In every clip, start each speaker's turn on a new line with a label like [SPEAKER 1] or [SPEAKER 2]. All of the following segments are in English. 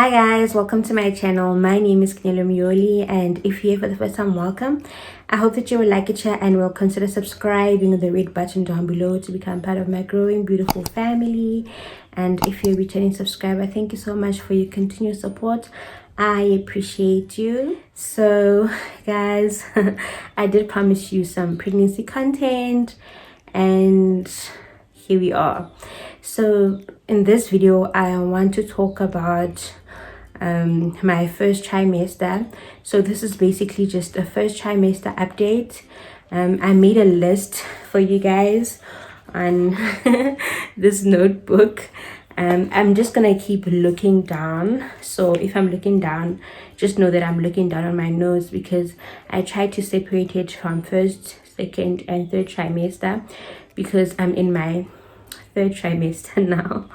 [SPEAKER 1] Hi guys, welcome to my channel. My name is Keneiloe Myoli, and if you're here for the first time, welcome. I hope that you will like it, share, and will consider subscribing with the red button down below to become part of my growing beautiful family. And if you're a returning subscriber, thank you so much for your continued support. I appreciate you. So guys, I did promise you some pregnancy content, and here we are. So in this video I want to talk about my first trimester. So this is basically just a first trimester update. I made a list for you guys on this notebook. I'm just gonna keep looking down. So if I'm looking down, just know that I'm looking down on my nose, because I try to separate it from first, second, and third trimester, because I'm in my third trimester now,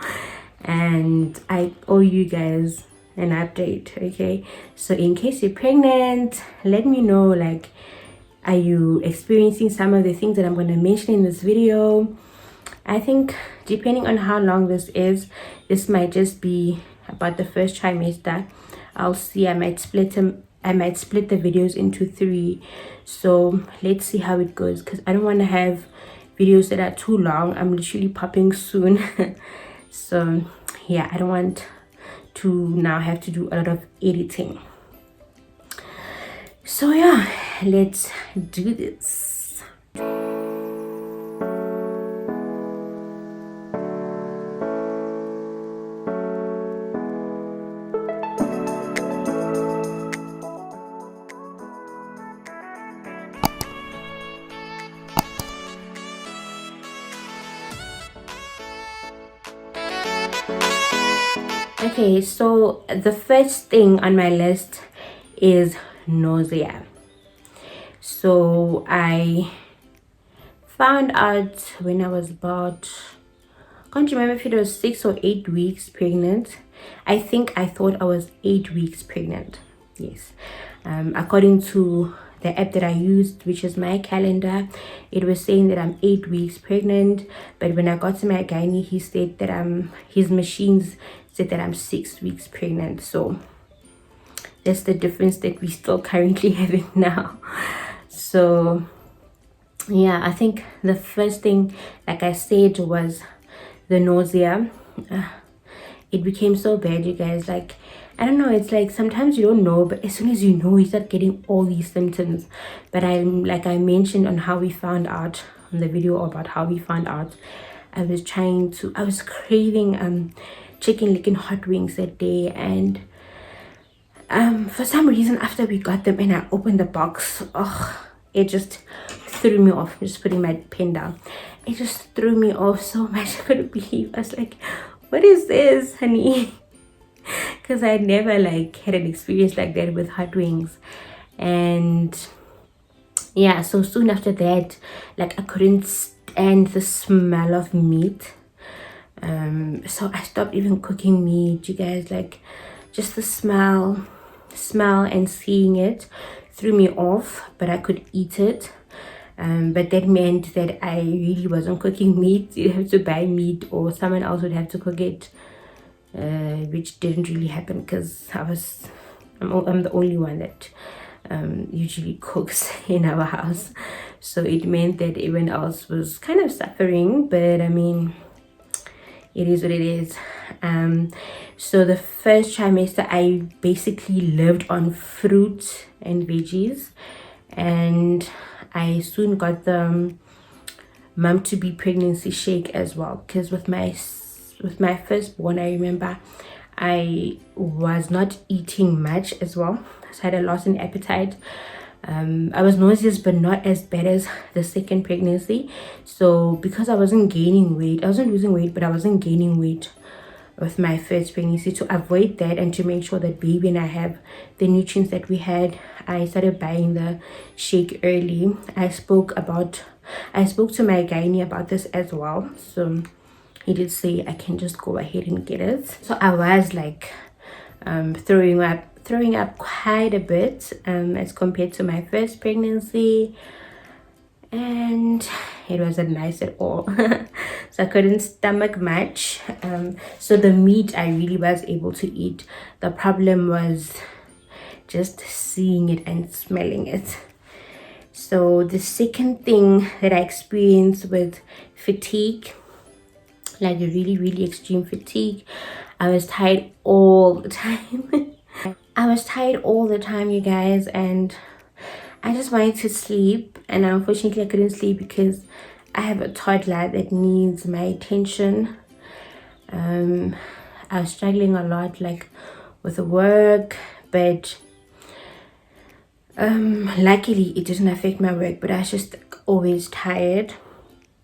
[SPEAKER 1] and I owe you guys an update. Okay, so in case you're pregnant, let me know, like, are you experiencing some of the things that I'm going to mention in this video? I think depending on how long this is, this might just be about the first trimester. I'll see. I might split the videos into 3. So let's see how it goes, because I don't want to have videos that are too long. I'm literally popping soon. So yeah, I don't want to now have to do a lot of editing. So yeah, let's do this. Okay, so the first thing on my list is nausea. So I found out when I was about, I can't remember if it was 6 or 8 weeks pregnant. I think I thought I was 8 weeks pregnant. Yes. According to the app that I used, which is my calendar, it was saying that I'm 8 weeks pregnant. But when I got to my gynae, he said that his machines said that I'm 6 weeks pregnant. So that's the difference that we still currently having now. So yeah, I think the first thing, like I said, was the nausea. It became so bad, you guys. Like, I don't know, it's like sometimes you don't know, but as soon as you know, you start getting all these symptoms. But I mentioned on how we found out, on the video about how we found out, I was craving chicken licking hot wings that day, and for some reason after we got them and I opened the box, it just threw me off. Just putting my pen down, it just threw me off so much. I couldn't believe. I was like, what is this, honey? Because I never had an experience like that with hot wings. And yeah, so soon after that, I couldn't stand the smell of meat. So I stopped even cooking meat, you guys. Just the smell and seeing it threw me off, but I could eat it. But that meant that I really wasn't cooking meat. You have to buy meat, or someone else would have to cook it, which didn't really happen, because I'm the only one that usually cooks in our house. So it meant that everyone else was kind of suffering, but I mean, it is what it is. So the first trimester I basically lived on fruit and veggies, and I soon got the mom to be pregnancy shake as well, because with my firstborn, I remember I was not eating much as well, so I had a loss in appetite. I was nauseous, but not as bad as the second pregnancy. So because I wasn't gaining weight, I wasn't losing weight, but I wasn't gaining weight with my first pregnancy, to avoid that and to make sure that baby and I have the nutrients that we had, I started buying the shake early. I spoke to my gynae about this as well, so he did say I can just go ahead and get it. So I was throwing up quite a bit as compared to my first pregnancy. and it wasn't nice at all. So I couldn't stomach much. So the meat I really was able to eat. The problem was just seeing it and smelling it. So the second thing that I experienced with fatigue, like really extreme fatigue, I was tired all the time. I was tired all the time, you guys, and I just wanted to sleep. And unfortunately I couldn't sleep because I have a toddler that needs my attention. I was struggling a lot, like with work, but luckily it didn't affect my work, but I was just always tired.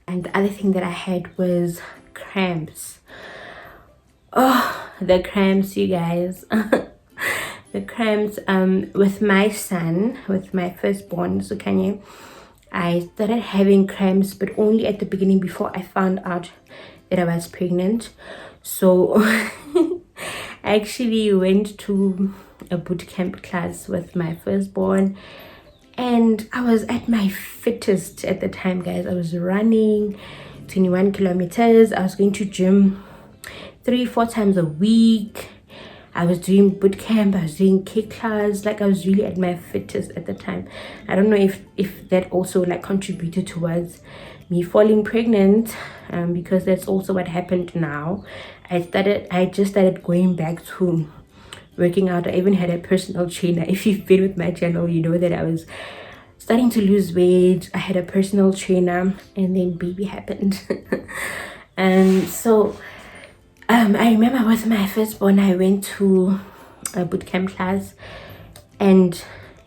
[SPEAKER 1] And the other thing that I had was cramps. Oh, the cramps, you guys. The cramps. With my son, with my firstborn Sukanye, I started having cramps, but only at the beginning before I found out that I was pregnant. So I actually went to a boot camp class with my firstborn, and I was at my fittest at the time, guys. I was running 21 kilometers. I was going to gym 3-4 times a week. I was doing boot camp, I was doing kick class. Like, I was really at my fittest at the time. I don't know if that also like contributed towards me falling pregnant, because that's also what happened now. I just started going back to working out. I even had a personal trainer. If you've been with my channel, you know that I was starting to lose weight. I had a personal trainer, and then baby happened. And so I remember with my firstborn, I went to a bootcamp class, and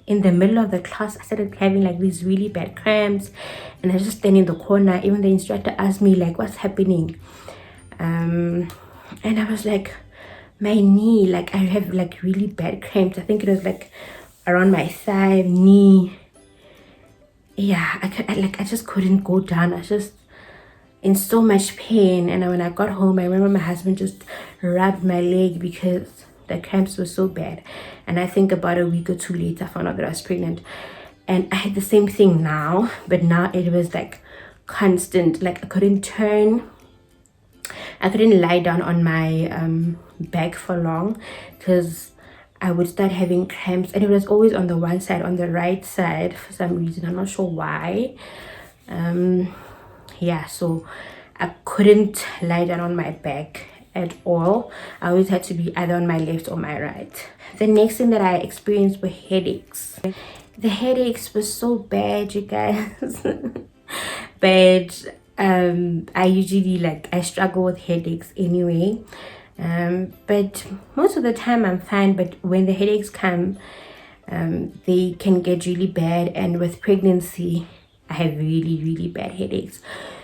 [SPEAKER 1] in the middle of the class, I started having like these really bad cramps, and I was just standing in the corner. Even the instructor asked me like, what's happening? And I was like, my knee, like I have like really bad cramps. I think it was like around my thigh, knee. Yeah, I just couldn't go down. I was just in so much pain. And when I got home, I remember my husband just rubbed my leg because the cramps were so bad. And I think about a week or two later, I found out that I was pregnant. And I had the same thing now, but now it was like constant. Like I couldn't lie down on my back for long because I would start having cramps, and it was always on the one side, on the right side for some reason. I'm not sure why. Yeah, so I couldn't lie down on my back at all. I always had to be either on my left or my right. The next thing that I experienced were headaches. The headaches were so bad, you guys. But I usually I struggle with headaches anyway. But most of the time I'm fine, but when the headaches come, they can get really bad. And with pregnancy, I have really bad headaches.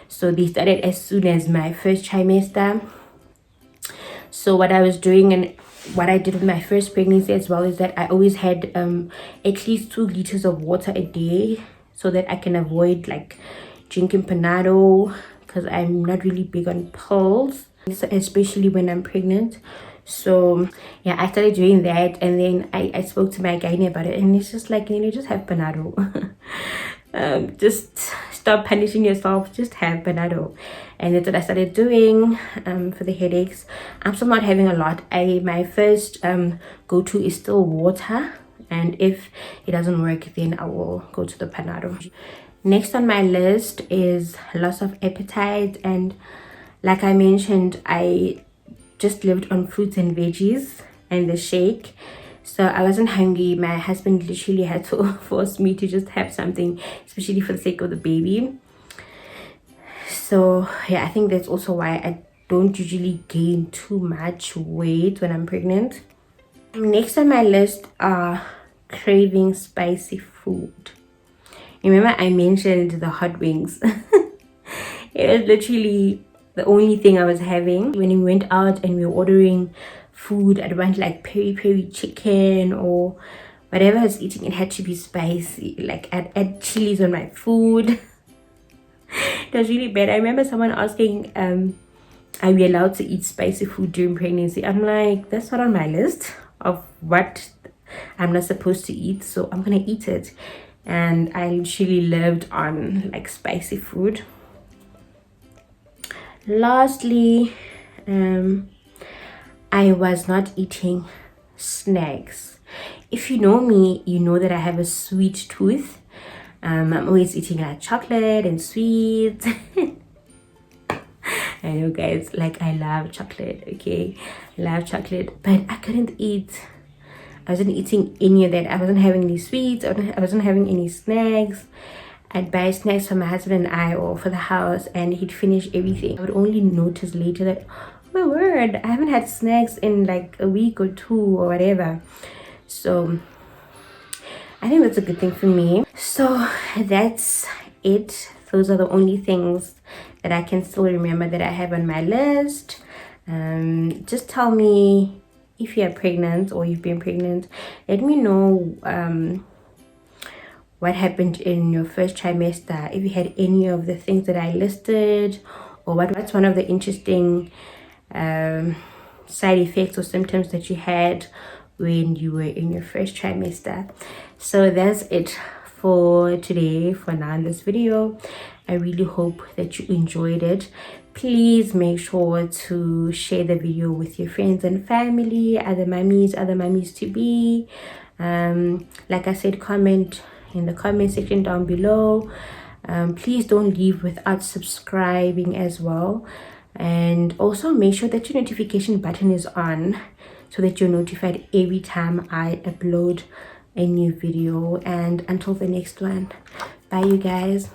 [SPEAKER 1] So they started as soon as my first trimester. So what I was doing and what I did with my first pregnancy as well is that I always had at least 2 liters of water a day, so that I can avoid like drinking Panado, because I'm not really big on pills, especially when I'm pregnant. So yeah, I started doing that, and then I spoke to my gynae about it, and it's just like, just have Panado. Just stop punishing yourself, just have Panado. And that's what I started doing for the headaches. I'm still not having a lot. My first go-to is still water, and if it doesn't work, then I will go to the Panado. Next on my list is loss of appetite, and like I mentioned, I just lived on fruits and veggies and the shake, so I wasn't hungry. My husband literally had to force me to just have something, especially for the sake of the baby. So yeah, I think that's also why I don't usually gain too much weight when I'm pregnant. Next on my list are craving spicy food. Remember I mentioned the hot wings? It was literally the only thing I was having. When we went out and we were ordering food, I'd want like peri chicken or whatever I was eating. It had to be spicy. Like I'd add chilies on my food. It was really bad. I remember someone asking, are we allowed to eat spicy food during pregnancy? I'm like, that's not on my list of what I'm not supposed to eat, so I'm gonna eat it. and I literally lived on like spicy food. Lastly, I was not eating snacks. If you know me, you know that I have a sweet tooth. I'm always eating like chocolate and sweets. I know, guys, like I love chocolate, okay? I love chocolate, but I couldn't eat. I wasn't eating any of that. I wasn't having any sweets. I wasn't having any snacks. I'd buy snacks for my husband and I, or for the house, and he'd finish everything. I would only notice later that, oh my word, I haven't had snacks in like a week or two or whatever. So I think that's a good thing for me. So that's it. Those are the only things that I can still remember that I have on my list. Just tell me if you're pregnant or you've been pregnant. Let me know what happened in your first trimester, if you had any of the things that I listed, or what's one of the interesting side effects or symptoms that you had when you were in your first trimester. So that's it for today, for now, in this video. I really hope that you enjoyed it. Please make sure to share the video with your friends and family, other mummies to be. Like I said, comment in the comment section down below. Please don't leave without subscribing as well, and also make sure that your notification button is on so that you're notified every time I upload a new video. And until the next one, bye you guys.